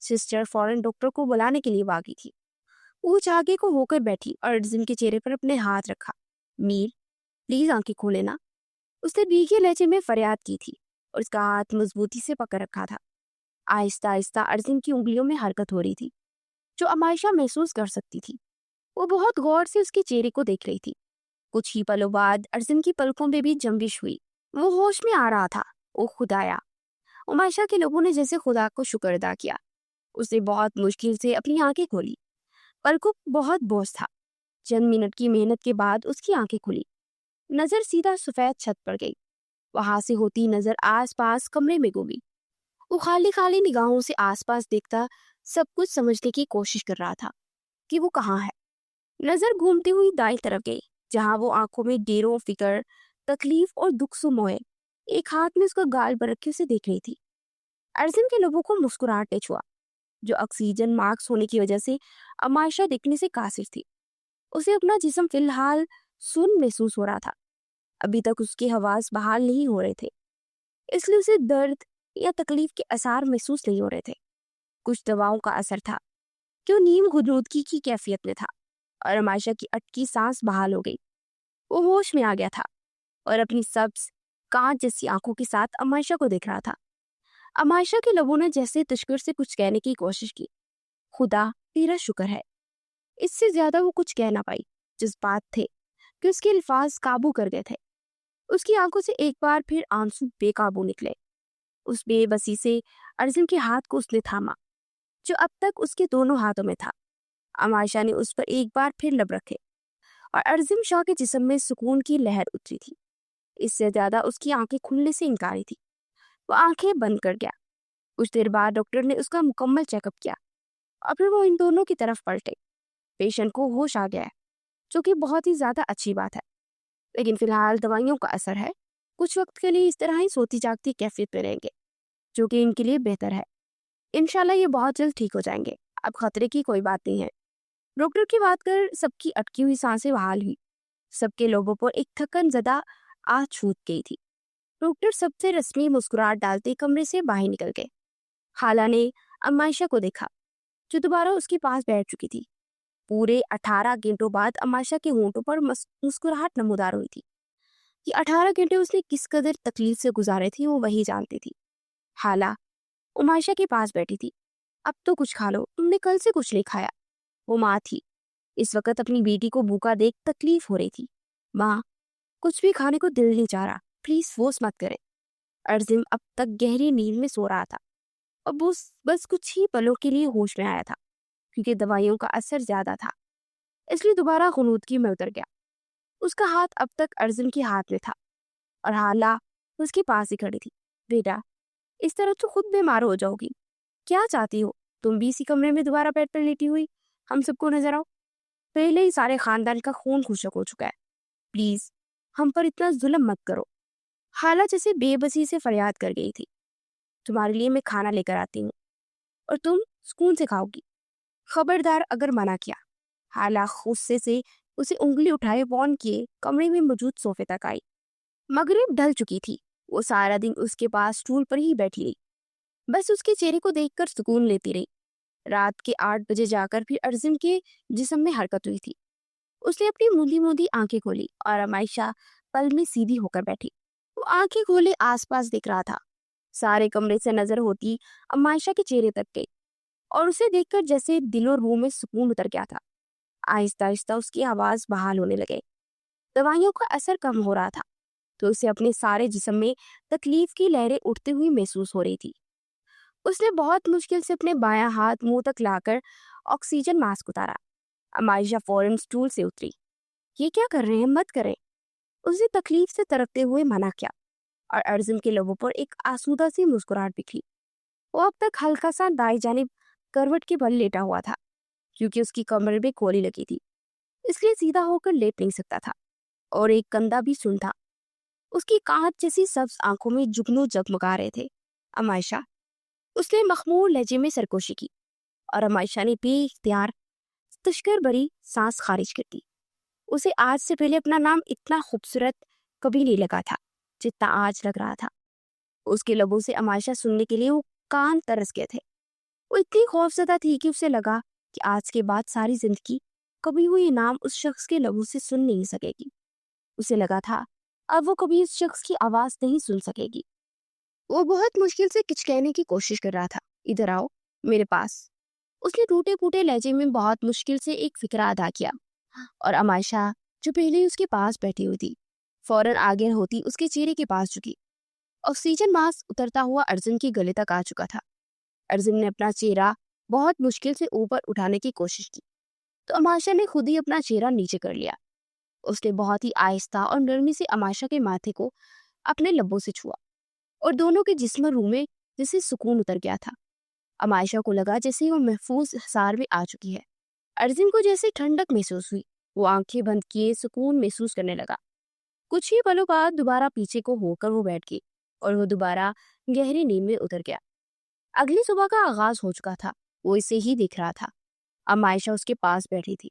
सिस्टर फौरन डॉक्टर को बुलाने के लिए भागी थी। वो आगे को होकर बैठी और अर्जुन के चेहरे पर अपने हाथ रखा। मीर, प्लीज आंखें खोले ना। उसने भीगे लहजे में फरियाद की थी और उसका हाथ मजबूती से पकड़ रखा था। आहिस्ता आहिस्ता अर्जुन की उंगलियों में हरकत हो रही थी, जो अमायशा महसूस कर सकती थी। वो बहुत गौर से उसके चेहरे को देख रही थी। कुछ ही पलों बाद अर्जुन की पलकों में भी जंबिश हुई। वो होश में आ रहा था। ओ खुदाया! उमायशा के लोगों ने जैसे खुदा को शुक्र अदा किया। उसने बहुत मुश्किल से अपनी आंखें खोली। पलकों पर बहुत बोझ था। चंद मिनट की मेहनत के बाद उसकी आंखें खुली। नजर सीधा सफेद छत पर गई। वहां से होती नजर आसपास कमरे में घूमी। वो खाली खाली निगाहों से आसपास देखता, सब कुछ समझने की कोशिश कर रहा था कि वो कहाँ है। नजर घूमती हुई दाई तरफ गई, जहां वो आंखों में ढेरों फिक्र, तकलीफ और दुख सुमोए एक हाथ में उसका गाल पर रखे उसे देख रही थी। अर्जुन के लोगों को मुस्कुराहट ने छुआ, जो ऑक्सीजन मास्क होने की वजह से अमायशा दिखने से कासिर थी। उसे अपना जिस्म फिलहाल सुन महसूस हो रहा था। अभी तक उसके हवास बहाल नहीं हो रहे थे, इसलिए उसे दर्द या तकलीफ के असर महसूस नहीं हो रहे थे। कुछ दवाओं का असर था कि वो नीम गुदरुदगी की कैफियत में था और अमायशा की अटकी सांस बहाल हो गई। वो होश में आ गया था और अपनी सब्ज कांच जैसी आंखों के साथ अमायशा को देख रहा था। अमायशा के लबों ने जैसे तशक्कुर से कुछ कहने की कोशिश की। खुदा तेरा शुक्र है। इससे ज्यादा वो कुछ कह ना पाई। जज्बात थे कि उसके अल्फाज काबू कर गए थे। उसकी आंखों से एक बार फिर आंसू बेकाबू निकले। उस बेबसी से अर्जुन के हाथ को उसने थामा, जो अब तक उसके दोनों हाथों में था। अमायशा ने उस पर एक बार फिर लब रखे और अर्जुन शाह के जिस्म में सुकून की लहर उतरी थी। इससे ज्यादा उसकी आंखें खुलने से इनकारी थी। वो आंखें बंद कर गया। कुछ देर बाद डॉक्टर ने उसका मुकम्मल चेकअप किया और फिर वो इन दोनों की तरफ पलटे। पेशेंट को होश आ गया है, जो कि बहुत ही ज्यादा अच्छी बात है, लेकिन फिलहाल दवाइयों का असर है। कुछ वक्त के लिए इस तरह ही सोती जागती कैफियत में रहेंगे, जो कि इनके लिए बेहतर है। इंशाल्लाह ये बहुत जल्द ठीक हो जाएंगे। अब खतरे की कोई बात नहीं है। डॉक्टर की बात कर सबकी अटकी हुई सांसें बहाल हुई। सबके लोगों पर एक थकन जदा आज छूट गई थी। डॉक्टर सबसे रस्मी मुस्कुराहट डालते कमरे से बाहर निकल गए। खाला ने अमायशा को देखा, जो दोबारा उसके पास बैठ चुकी थी। पूरे 18 घंटों बाद अमायशा के होंठों पर मुस्कुराहट नमूदार हुई थी। कि 18 घंटे उसने किस कदर तकलीफ से गुजारे थे वो वही जानती थी। हाला उमायशा के पास बैठी थी। अब तो कुछ खा लो, तुमने कल से कुछ नहीं खाया। वो माँ थी। इस वक्त अपनी बेटी को भूखा देख तकलीफ हो रही थी। माँ, कुछ भी खाने को दिल नहीं चाह रहा, प्लीज फोर्स मत करें। अर्जुन अब तक गहरी नींद में सो रहा था और बस कुछ ही पलों के लिए होश में आया था, क्योंकि दवाइयों का असर ज्यादा था। इसलिए दोबारा खुनूदगी में उतर गया। उसका हाथ अब तक अर्जुन के हाथ में था और हाला उसके पास ही खड़ी थी। बेटा, इस तरह तो खुद बीमार हो जाओगी। क्या चाहती हो? तुम भी इसी कमरे में दोबारा बेड पर लेटी हुई हम सबको नजर आओ। पहले ही सारे खानदान का खून खुशक हो चुका है। प्लीज हम पर इतना जुल्म मत करो। हाला जैसे बेबसी से फरियाद कर गई थी। तुम्हारे लिए मैं खाना लेकर आती हूँ और तुम सुकून से खाओगी। खबरदार अगर मना किया। हाला गुस्से से उसे उंगली उठाए वॉर्न किए कमरे में मौजूद सोफे तक आई। मगरिब ढल चुकी थी। वो सारा दिन उसके पास स्टूल पर ही बैठी रही, बस उसके चेहरे को देखकर सुकून लेती रही। रात के 8 बजे जाकर फिर अर्जुन के जिस्म में हरकत हुई थी। उसने अपनी मूंदी मूंदी आंखें खोली और अमायशा पल में सीधी होकर बैठी। वो आंखें खोले आसपास देख रहा था। सारे कमरे से नजर होती अमायशा के चेहरे तक गई और उसे देखकर जैसे दिलो रूह में सुकून उतर गया था। आहिस्ता आहिस्ता उसकी आवाज बहाल होने लगे। दवाइयों का असर कम हो रहा था, तो उसे अपने सारे जिस्म में तकलीफ की लहरें उठते हुई महसूस हो रही थी। उसने बहुत मुश्किल से अपने बायां हाथ मुंह तक लाकर ऑक्सीजन मास्क उतारा। अमायशा फौरन स्टूल से उतरी। ये क्या कर रहे हैं? मत करें। उसने तकलीफ से तरफते हुए मना किया और अर्जुन के लबों पर एक आसूदा सी मुस्कुराहट बिखरी। वो अब तक हल्का सा दाई जानिब करवट के बल लेटा हुआ था, क्योंकि उसकी कमर में गोली लगी थी, इसलिए सीधा होकर लेट नहीं सकता था और एक कंधा भी सुन था। उसकी कांच जैसी सब्ज आंखों में जुगनू जगमगा रहे थे। अमायशा, उसने मखमूर लहजे में सरगोशी की और अमायशा ने बेइख्तियार तश्कर भरी सांस खारिज कर दी। उसे आज से पहले अपना नाम इतना खूबसूरत कभी नहीं लगा था जितना आज लग रहा था। उसके लबों से अमायशा सुनने के लिए वो कान तरस गए थे। वो इतनी खौफजदा थी कि उसे लगा कि आज के बाद सारी जिंदगी कभी वो ये नाम उस शख्स के लबों से सुन नहीं सकेगी। उसे लगा था अब वो कभी उस शख्स की आवाज नहीं सुन सकेगी। वो बहुत मुश्किल से कुछ कहने की कोशिश कर रहा था, इधर आओ मेरे पास। उसने टूटे फूटे लहजे में बहुत मुश्किल से एक फिक्रा अदा किया और अमायशा जो पहले ही उसके पास बैठी हुई थी फौरन आगे होती उसके चेहरे के पास झुकी। ऑक्सीजन मास्क उतरता हुआ अर्जुन के गले तक आ चुका था। अर्जुन ने अपना चेहरा बहुत मुश्किल से ऊपर उठाने की कोशिश की तो अमायशा ने खुद ही अपना चेहरा नीचे कर लिया। उसने बहुत ही आहिस्ता और नरमी से अमायशा के माथे को अपने लब्बों से छुआ और दोनों के जिस्म रूह में जैसे सुकून उतर गया था। अमायशा को लगा जैसे वो महफूज हिसार में आ चुकी है। अर्जुन को जैसे ठंडक महसूस हुई। वो आंखें बंद किए सुकून महसूस करने लगा। कुछ ही पलों बाद दोबारा पीछे को होकर वो बैठ गई और वो दोबारा गहरी नींद में उतर गया। अगली सुबह का आगाज हो चुका था। वो इसे ही देख रहा था। अमायशा उसके पास बैठी थी।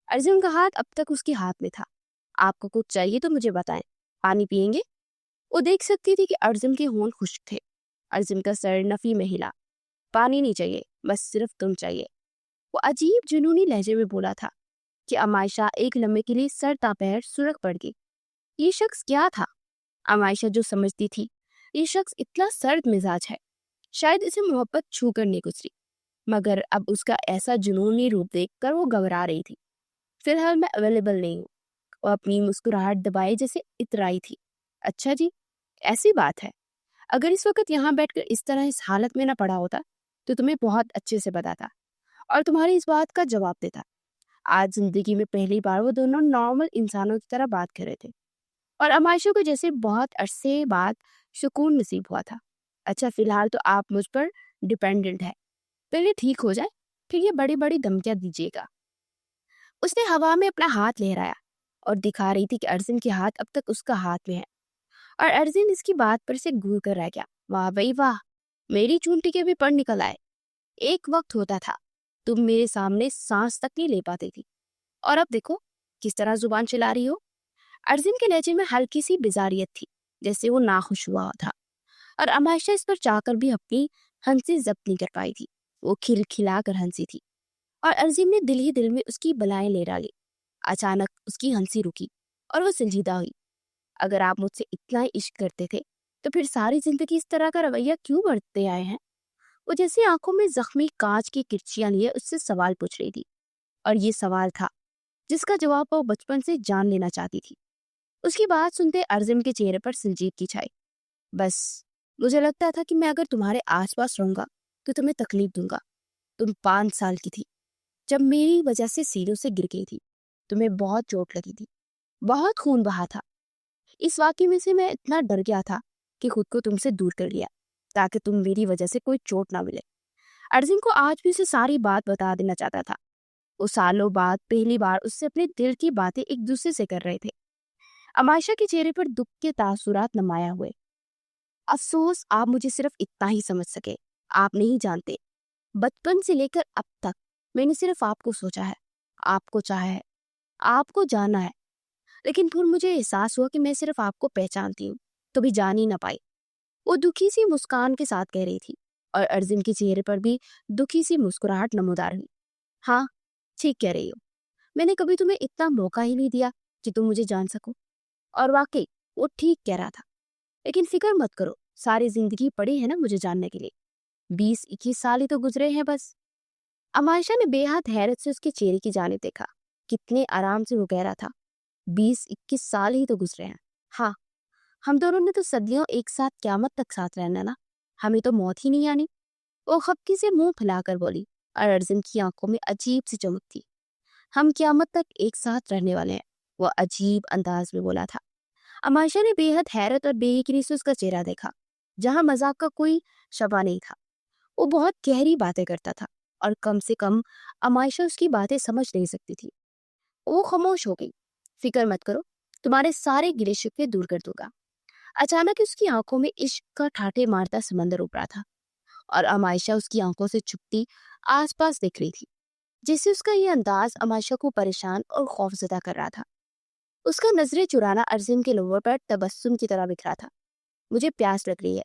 अर्जुन का हाथ अब तक उसके हाथ में था। आपको कुछ चाहिए तो मुझे बताएं, पानी पियेंगे? वो देख सकती थी कि अर्जुन के होंठ खुश्क थे। अर्जुन का सर नफी में हिला। पानी नहीं चाहिए, बस सिर्फ तुम चाहिए। वो अजीब जुनूनी लहजे में बोला था कि अमायशा एक लम्हे के लिए सर तापैर सुरख पड़ गई। ये शख्स क्या था? अमायशा जो समझती थी ये शख्स इतना सर्द मिजाज है, शायद इसे मोहब्बत छू कर नहीं गुजरी, मगर अब उसका ऐसा जुनूनी रूप देखकर वो घबरा रही थी। फिलहाल मैं अवेलेबल नहीं हूँ। वो अपनी मुस्कुराहट दबाए जैसे इतराई थी। अच्छा जी, ऐसी बात है। अगर इस वक्त यहाँ बैठकर इस तरह इस हालत में ना पड़ा होता तो तुम्हें बहुत अच्छे से बताता और तुम्हारी इस बात का जवाब देता। आज जिंदगी में पहली बार वो दोनों नॉर्मल इंसानों की तरह बात कर रहे थे और अमायशा को जैसे बहुत अरसे बाद सुकून नसीब हुआ था। अच्छा, फिलहाल तो आप मुझ पर डिपेंडेंट है, पहले ठीक हो जाए फिर ये बड़ी बड़ी धमकियां दीजिएगा। उसने हवा में अपना हाथ लहराया और दिखा रही थी कि अर्जुन के हाथ अब तक उसका हाथ में है और अर्जुन इसकी बात पर से घूर कर रह गया। वाह भाई वाह, मेरी चूंटी के भी पर निकल आए। एक वक्त होता था तुम मेरे सामने सांस तक नहीं ले पाती थी और अब देखो किस तरह जुबान चला रही हो। अर्जुन के लहजे में हल्की सी बिजारियत थी, जैसे वो नाखुश हुआ था और अमायशा इस पर चाहकर भी अपनी हंसी जब्त नहीं कर पाई थी। वो खिलखिला कर हंसी थी और अर्जुन ने दिल ही दिल में उसकी बलाएं ले डाली। अचानक उसकी हंसी रुकी और वो संजीदा हुई। अगर आप मुझसे इतना ही इश्क करते थे तो फिर सारी जिंदगी इस तरह का रवैया क्यों बरतते आए हैं? वो जैसे आंखों में जख्मी कांच की किरचियां लिए उससे सवाल पूछ रही थी और ये सवाल था जिसका जवाब वो बचपन से जान लेना चाहती थी। उसकी बात सुनते अर्जुन के चेहरे पर संजीदगी छाई। बस मुझे लगता था कि मैं अगर तुम्हारे आसपास रहूंगा तो तुम्हें तकलीफ दूंगा। तुम 5 साल की थी जब मेरी वजह से सीढ़ियों से गिर गई थी। तुम्हें बहुत चोट लगी थी, बहुत खून बहा था। इस वाकये में से मैं इतना डर गया था कि खुद को तुमसे दूर कर लिया ताकि तुम मेरी वजह से कोई चोट ना मिले। अर्जुन को आज भी उसे सारी बात बता देना चाहता था। वो सालों बाद पहली बार उससे अपने दिल की बातें एक दूसरे से कर रहे थे। अमायशा के चेहरे पर दुख के तासुरात नमाया हुए। अफसोस आप मुझे सिर्फ इतना ही समझ सके। आप नहीं जानते, बचपन से लेकर अब तक मैंने सिर्फ आपको सोचा है, आपको चाहा है, आपको जाना है। लेकिन फिर मुझे एहसास हुआ कि मैं सिर्फ आपको पहचानती हूँ तो भी जान ही ना पाई। वो दुखी सी मुस्कान के साथ कह रही थी और अर्जुन के चेहरे पर भी दुखी सी मुस्कुराहट नमूदार हुई। हाँ, ठीक कह रही हो। मैंने कभी तुम्हें इतना मौका ही नहीं दिया कि तुम मुझे जान सको। और वाकई वो ठीक कह रहा था। लेकिन फिक्र मत करो, सारी जिंदगी पड़ी है ना मुझे जानने के लिए। 20-21 साल ही तो गुजरे हैं बस। अमायशा ने बेहद हैरत से उसके चेहरे की जाने देखा। कितने आराम से वो कह रहा था, 20-21 साल ही तो गुजरे हैं। हाँ, हम दोनों ने तो सदियों एक साथ क्यामत तक साथ रहना ना, हमें तो मौत ही नहीं आनी। वो खपकी से मुंह फैलाकर बोली और अर्जुन की आंखों में अजीब सी चमक थी। हम क्यामत तक एक साथ रहने वाले हैं, वो अजीब अंदाज में बोला था। अमायशा ने बेहद हैरत और बेयकीनी से उसका चेहरा देखा, जहां मजाक का कोई शबा नहीं था। वो बहुत गहरी बातें करता था और कम से कम अमायशा उसकी बातें समझ नहीं सकती थी। वो खामोश हो गई। फिक्र मत करो, तुम्हारे सारे गिले शिकवे दूर कर दूंगा। अचानक उसकी आंखों में इश्क का ठाठे मारता समंदर उभरा था और अमायशा उसकी आंखों से छुपती आसपास देख रही थी। जैसे उसका ये अंदाज अमायशा को परेशान और खौफजदा कर रहा था। उसका नजरें चुराना अर्जुन के लोगों पर तबस्सुम की तरह बिखरा था। मुझे प्यास लग रही है।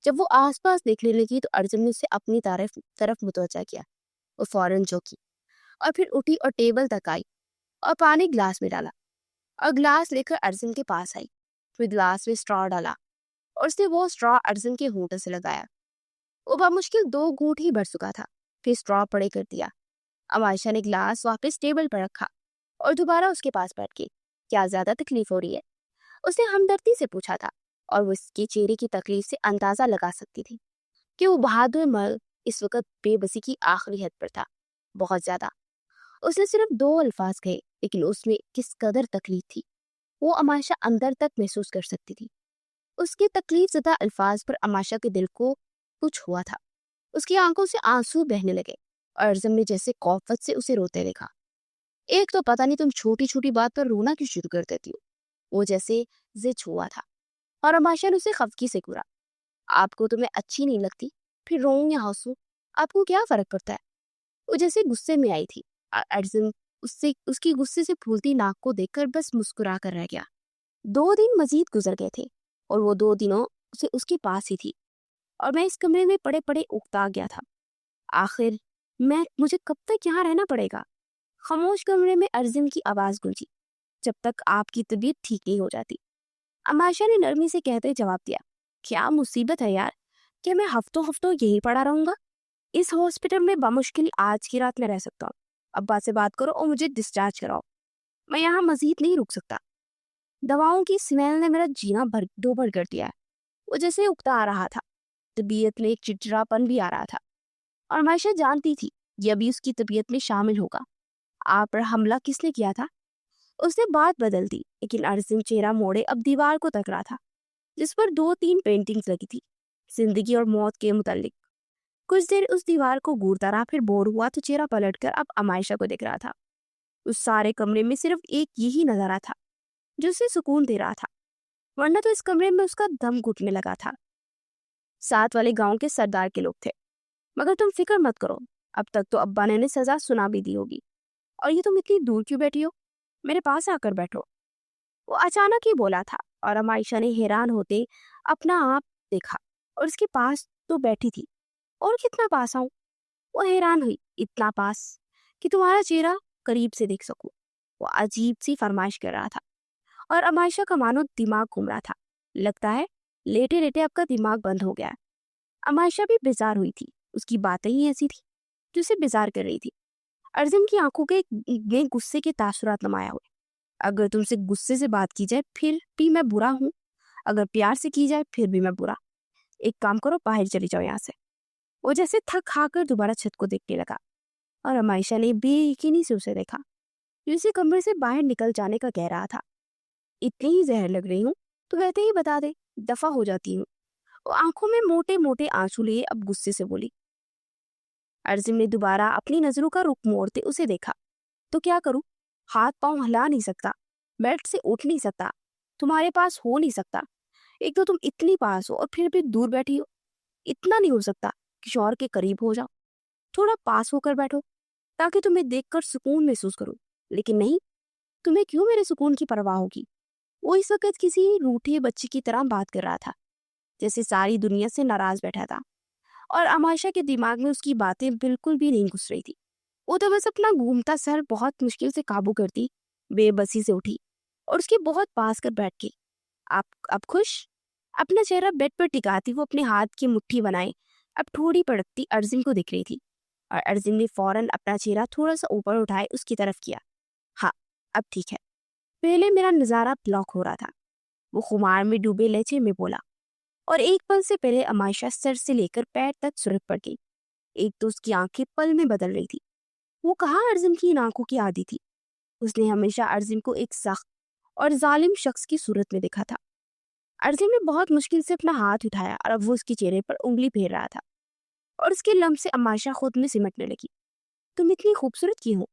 जब वो आसपास देखने लगी तो अर्जुन ने उसे अपनी तरफ मुतवज्जा किया। वो फौरन झुकी और फिर उठी और टेबल तक आई और पानी ग्लास में डाला और ग्लास लेकर अर्जुन के पास आई। फिर ग्लास में स्ट्रॉ डाला और उसने वो स्ट्रॉ अर्जुन के होंठों से लगाया। वो मुश्किल 2 घूंट ही भर चुका था। फिर स्ट्रॉ पड़े कर दिया। अब आयशा ने गिलास वापस टेबल पर रखा और दोबारा उसके पास बैठ गई। क्या ज्यादा तकलीफ हो रही है? उसने हमदर्दी से पूछा था, और वो इसके चेहरे की तकलीफ से अंदाजा लगा सकती थी कि वो बहादुर मर्द इस वक्त बेबसी की आखिरी हद पर था। बहुत ज्यादा। उसने सिर्फ 2 अल्फाज कहे, लेकिन उसमें किस कदर तकलीफ थी वो अमाशा अंदर तक महसूस कर सकती थी। उसके तकलीफ ज़दा अल्फाज पर अमाशा के दिल को कुछ हुआ था। उसकी आंखों से आंसू बहने लगे और अर्जम ने जैसे कौफत से उसे रोते देखा। एक तो पता नहीं तुम छोटी छोटी बात पर रोना क्यों शुरू कर देती हो। वो जैसे जिद हुआ था। और अमाशा ने उसे खफकी से घूरा। आपको तुम्हें अच्छी नहीं लगती, फिर रोऊं या हंसूं, आपको क्या फर्क पड़ता है? वो जैसे गुस्से में आई थी। अर्जुन उससे उसकी गुस्से से फूलती नाक को देखकर बस मुस्कुरा कर रह गया। 2 दिन मजीद गुजर गए थे और वो 2 दिनों से उसके पास ही थी, और मैं इस कमरे में पड़े पड़े उकता गया था। आखिर मुझे कब तक यहाँ रहना पड़ेगा? खामोश कमरे में अर्जुन की आवाज गूंजी। जब तक आपकी तबीयत ठीक नहीं हो जाती। अमाशा ने नरमी से कहते जवाब दिया। क्या मुसीबत है यार, क्या मैं हफ्तों हफ्तों यहीं पड़ा रहूंगा? इस हॉस्पिटल में बामुश्किल आज की रात में रह सकता हूँ। अब्बा से बात करो और मुझे डिस्चार्ज कराओ। मैं यहाँ मजीद नहीं रुक सकता। दवाओं की स्मेल ने मेरा जीना भर डोबर कर दिया है। वो जैसे उकता आ रहा था। तबीयत में एक चिड़चिड़ापन भी आ रहा था, और मायशा जानती थी ये अभी उसकी तबीयत में शामिल होगा। आप पर हमला किसने किया था? उसने बात बदल दी, लेकिन अर्जुन चेहरा मोड़े अब दीवार को तक रहा था, जिस पर 2-3 पेंटिंग्स लगी थी, जिंदगी और मौत के मुतालिक। कुछ देर उस दीवार को घूरता रहा, फिर बोर हुआ तो चेहरा पलटकर अब अमायशा को देख रहा था। उस सारे कमरे में सिर्फ एक यही नजारा था जो उसे सुकून दे रहा था, वरना तो इस कमरे में उसका दम घुटने लगा था। साथ वाले गांव के सरदार के लोग थे। मगर तुम फिक्र मत करो, अब तक तो अब्बा ने सजा सुना भी दी होगी। और ये तुम इतनी दूर क्यों बैठी हो? मेरे पास आकर बैठो। वो अचानक ही बोला था, और अमायशा ने हैरान होते अपना आप देखा, और उसके पास तो बैठी थी। और कितना पास आऊं? वो हैरान हुई। इतना पास कि तुम्हारा चेहरा करीब से देख सकूं। वो अजीब सी फरमाइश कर रहा था, और अमायशा का मानो दिमाग घूम रहा था। लगता है लेटे लेटे आपका दिमाग बंद हो गया है। अमायशा भी बेजार हुई थी। उसकी बातें ही ऐसी थी जो उसे बेजार कर रही थी। अर्जुन की आंखों में गुस्से के तासुरात नमाया हुए। अगर तुमसे गुस्से से बात की जाए फिर भी मैं बुरा हूँ, अगर प्यार से की जाए फिर भी मैं बुरा। एक काम करो, बाहर चली जाओ यहाँ से। वो जैसे थक खाकर दोबारा छत को देखने लगा, और अमायशा ने बेयकीनी से उसे देखा, जो उसे कमरे से बाहर निकल जाने का कह रहा था। इतनी ही जहर लग रही हूँ तो कहते ही बता दे, दफा हो जाती हूँ। वो आंखों में मोटे मोटे आंसू लिए अब गुस्से से बोली। अर्जुन ने दोबारा अपनी नजरों का रुख मोड़ते उसे देखा। तो क्या करूं? हाथ पांव हिला नहीं सकता, बेड से उठ नहीं सकता, तुम्हारे पास हो नहीं सकता। एक तो तुम इतनी पास हो और फिर भी दूर बैठी हो। इतना नहीं हो सकता कि शौहर के करीब हो जाओ। थोड़ा पास होकर बैठो ताकि तुम्हें देखकर सुकून महसूस करूं। लेकिन नहीं, तुम्हें क्यों मेरे सुकून की परवाह होगी? वो इस वक्त किसी रूठे बच्चे की तरह बात कर रहा था, जैसे सारी दुनिया से नाराज बैठा था। और अमाशा के दिमाग में उसकी बातें बिल्कुल भी नहीं घुस रही थी। वो तो बस अपना घूमता सर बहुत मुश्किल से काबू करती बेबसी से उठी और उसके बहुत पास कर बैठ गई। आप अब खुश? अपना चेहरा बेड पर टिकाती वो अपने हाथ की मुट्ठी बनाए अब ठोड़ी पड़कती अर्जुन को दिख रही थी, और अर्जुन ने फौरन अपना चेहरा थोड़ा सा ऊपर उठाए उसकी तरफ किया। हाँ, अब ठीक है। पहले मेरा नजारा ब्लॉक हो रहा था। वो खुमार में डूबे लहजे में बोला, और एक पल से पहले अमायशा सर से लेकर पैर तक सुरख पड़ गई। एक तो उसकी आंखें पल में बदल रही थी। वो कहाँ अर्जुन की इन आंखों की आदी थी। उसने हमेशा अर्जुन को एक सख्त और जालिम शख्स की सूरत में देखा था। अर्जुन ने बहुत मुश्किल से अपना हाथ उठाया, और अब वो उसके चेहरे पर उंगली फेर रहा था, और उसके लम्ब से अमायशा खुद में सिमटने लगी। तुम इतनी खूबसूरत क्यों हो?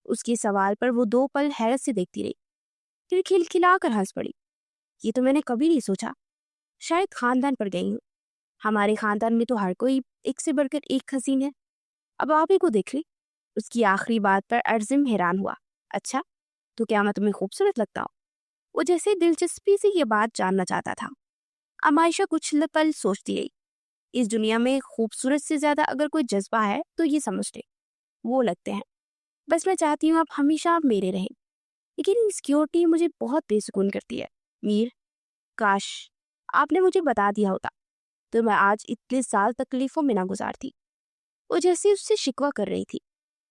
उसके सवाल पर वो 2 पल हैरत से देखती रही, फिर खिलखिलाकर हंस पड़ी। ये तो मैंने कभी नहीं सोचा। शायद खानदान पर गई हूँ। हमारे खानदान में तो हर कोई एक से बढ़कर एक हसीन है। अब आप ही को देख ली। उसकी आखिरी बात पर अर्जुन हैरान हुआ। अच्छा, तो क्या मैं तुम्हें खूबसूरत लगता हूँ? वो जैसे दिलचस्पी से ये बात जानना चाहता था। अमायशा कुछ पल सोचती रही। इस दुनिया में खूबसूरत से ज्यादा अगर कोई जज्बा है तो ये समझ ले, वो लगते हैं। बस मैं चाहती हूँ आप हमेशा मेरे रहें। लेकिन इनसिक्योरिटी मुझे बहुत बेसुकून करती है। मीर, काश आपने मुझे बता दिया होता। तो मैं आज इतने साल तकलीफों में ना गुजारती। वो जैसे उससे शिकवा कर रही थी।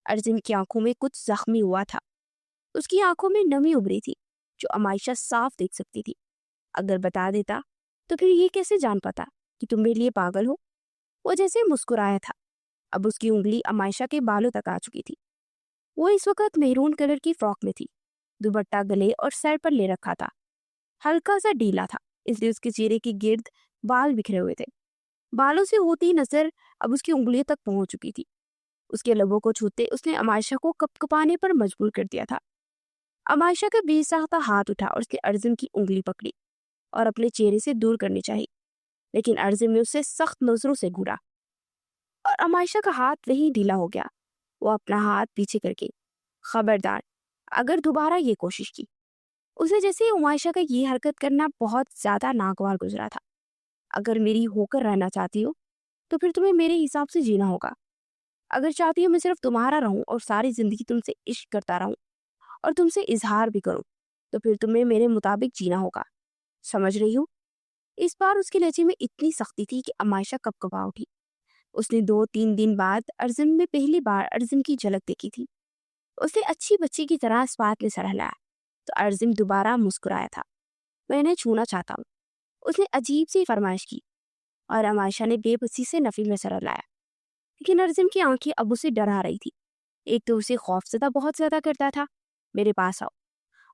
अर्जुन की आंखों में कुछ जख्मी हुआ था। उसकी आंखों में नमी उभरी थी जो अमायशा साफ देख सकती थी। अगर बता देता तो फिर ये कैसे जान पाता कि तुम मेरे लिए पागल हो। वो जैसे मुस्कुराया था। अब उसकी उंगली अमायशा के बालों तक आ चुकी थी। वो इस वक्त मेहरून कलर की फ्रॉक में थी। दुपट्टा गले और सर पर ले रखा था। हल्का सा ढीला था, इसलिए उसके चेहरे के गिर्द बाल बिखरे हुए थे। बालों से होती नजर अब उसकी उंगलियों तक पहुंच चुकी थी। उसके लबों को छूते उसने अमायशा को कपकपाने पर मजबूर कर दिया था। अमायशा का बेसाख्ता हाथ उठा और उसके अर्जुन की उंगली पकड़ी और अपने चेहरे से दूर करनी चाहिए, लेकिन अर्जुन ने उसे सख्त नजरों से घूरा और अमायशा का हाथ वहीं ढीला हो गया। वो अपना हाथ पीछे करके, खबरदार अगर दोबारा ये कोशिश की। उसे जैसे अमायशा का ये हरकत करना बहुत ज्यादा नागवार गुजरा था। अगर मेरी होकर रहना चाहती हो तो फिर तुम्हें मेरे हिसाब से जीना होगा। अगर चाहती हो मैं सिर्फ तुम्हारा रहूं और सारी जिंदगी तुमसे इश्क करता रहूं और तुमसे इजहार भी करूं, तो फिर तुम्हें मेरे मुताबिक जीना होगा। समझ रही हो? इस बार उसके लहजे में इतनी सख्ती थी कि अमायशा कपकपा उठी। उसने 2-3 दिन बाद अर्जुन में पहली बार अर्जुन की झलक देखी थी। उसने अच्छी बच्ची की तरह इस बात में सर हिलाया तो अर्जुन दोबारा मुस्कुराया था। मैं इन्हें छूना चाहता हूँ, उसने अजीब सी फरमाइश की और अमायशा ने बेबसी से नफी में सर हिलाया। लेकिन अर्जुन की आंखें अब उसे डरा रही थी। एक तो उसे खौफजदा बहुत ज्यादा करता था। मेरे पास आओ,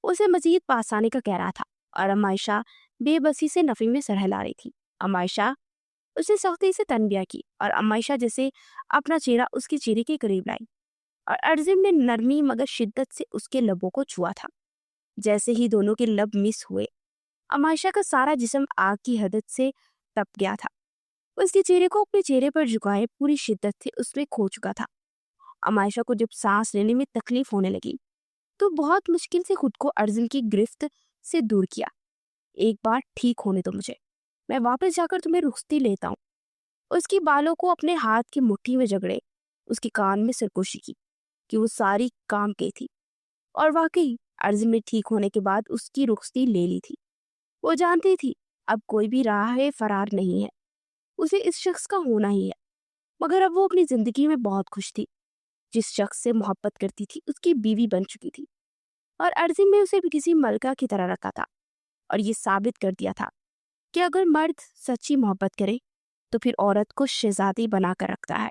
उसे मजीद पास आने का कह रहा था और अमायशा बेबसी से नफी में सर हिला रही थी। अमायशा, उसने सख्ती से तनबिया की और अमायशा जैसे अपना चेहरा उसके चेहरे के करीब लाई और अर्जुन ने नरमी मगर शिद्दत से उसके लबों को छुआ था। जैसे ही दोनों के लब मिस हुए, अमायशा का सारा जिस्म आग की हदद से तप गया था। उसके चेहरे को अपने चेहरे पर झुकाए पूरी शिद्दत से उसमें खो चुका था। अमायशा को जब सांस लेने में तकलीफ होने लगी तो बहुत मुश्किल से खुद को अर्जुन की गिरफ्त से दूर किया। एक बार ठीक होने दो मुझे, मैं वापस जाकर तुम्हें रुखसती लेता हूँ। उसकी बालों को अपने हाथ की मुट्ठी में जकड़े उसके कान में सरगोशी की कि वो सारी काम की थी। और वाकई अर्जुन ने ठीक होने के बाद उसकी रुखसती ले ली थी। वो जानती थी अब कोई भी राह फरार नहीं है, उसे इस शख्स का होना ही है। मगर अब वो अपनी जिंदगी में बहुत खुश थी। जिस शख्स से मोहब्बत करती थी उसकी बीवी बन चुकी थी और अर्जुन ने उसे भी किसी मलका की तरह रखा था और ये साबित कर दिया था कि अगर मर्द सच्ची मोहब्बत करे तो फिर औरत को शहजादी बनाकर रखता है।